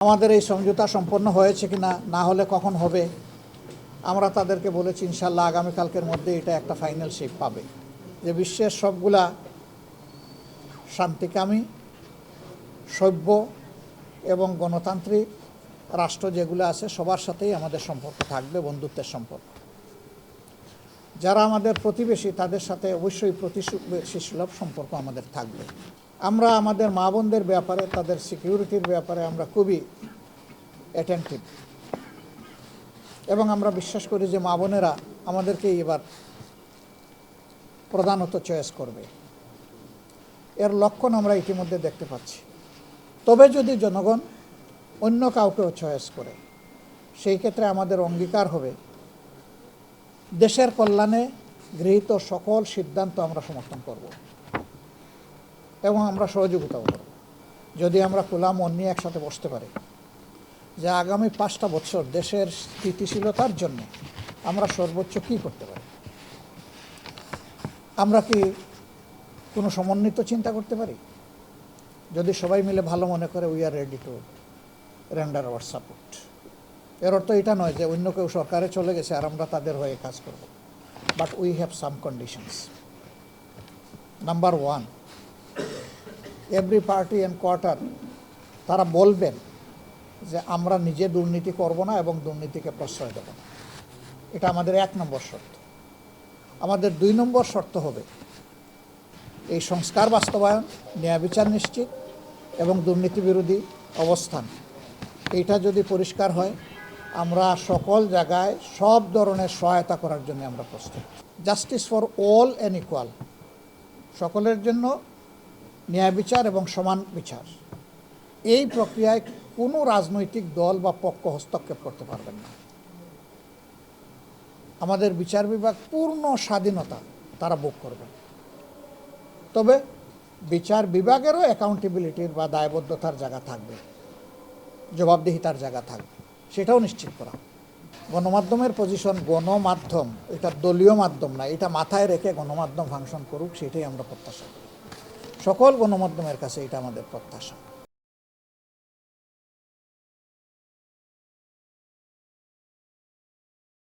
আমাদের এই সমঝোতা সম্পন্ন হয়েছে কিনা, না হলে কখন হবে, আমরা তাদেরকে বলেছি ইনশাল্লাহ আগামীকালকের মধ্যে এটা একটা ফাইনাল শেপ পাবে। যে বিশ্বের সবগুলা শান্তিকামী, সভ্য এবং গণতান্ত্রিক রাষ্ট্র যেগুলো আছে সবার সাথেই আমাদের সম্পর্ক থাকবে, বন্ধুত্বের সম্পর্ক। যারা আমাদের প্রতিবেশী তাদের সাথে অবশ্যই প্রতিবেশীসুলভ সম্পর্ক আমাদের থাকবে। আমরা আমাদের মা বোনদের ব্যাপারে, তাদের সিকিউরিটির ব্যাপারে আমরা খুবই অ্যাটেন্টিভ এবং আমরা বিশ্বাস করি যে মা বোনেরা আমাদেরকেই এবার প্রধানত চয়েস করবে। এর লক্ষণ আমরা ইতিমধ্যে দেখতে পাচ্ছি। তবে যদি জনগণ অন্য কাউকেও চয়েস করে, সেই ক্ষেত্রে আমাদের অঙ্গীকার হবে দেশের কল্যাণে গৃহীত সকল সিদ্ধান্ত আমরা সমর্থন করব এবং আমরা সহযোগিতাও করব। যদি আমরা খোলা মন নিয়ে একসাথে বসতে পারি যে আগামী 5টা বছর দেশের স্থিতিশীলতার জন্য আমরা সর্বোচ্চ কী করতে পারি, আমরা কি কোনো সমন্বিত চিন্তা করতে পারি? যদি সবাই মিলে ভালো মনে করে we are ready to render hour support. এর অর্থ এটা নয় যে অন্য কেউ সরকারে চলে গেছে আর আমরা তাদের হয়ে কাজ করব, but we have some conditions. Number 1, every party and quarter তারা বলবেন যে আমরা নিজে দুর্নীতি করব না এবং দুর্নীতিকে প্রশ্রয় দেব না। এটা আমাদের 1 নম্বর শর্ত। আমাদের 2 নম্বর শর্ত হবে এই সংস্কার বাস্তবায়ন, ন্যায় বিচার নিশ্চিত এবং দুর্নীতি বিরোধী অবস্থান। এইটা যদি পরিষ্কার হয়, আমরা সকল জায়গায় সব ধরনের সহায়তা করার জন্য আমরা প্রস্তুত। Justice for all and equal, সকলের জন্য ন্যায় বিচার এবং সমান বিচার। এই প্রক্রিয়ায় কোনো রাজনৈতিক দল বা পক্ষ হস্তক্ষেপ করতে পারবেন না। আমাদের বিচার বিভাগ পূর্ণ স্বাধীনতা তারা ভোগ করবে। তবে বিচার বিভাগেরও অ্যাকাউন্টেবিলিটির বা দায়বদ্ধতার জায়গা থাকবে, জবাবদিহিতার জায়গা থাকবে, সেটাও নিশ্চিত করা। গণমাধ্যমের পজিশন, গণমাধ্যম এটা দলীয় মাধ্যম না, এটা মাথায় রেখে গণমাধ্যম ফাংশন করুক, সেটাই আমরা প্রত্যাশা করি। সকল গণমাধ্যমের কাছে এটা আমাদের প্রত্যাশা।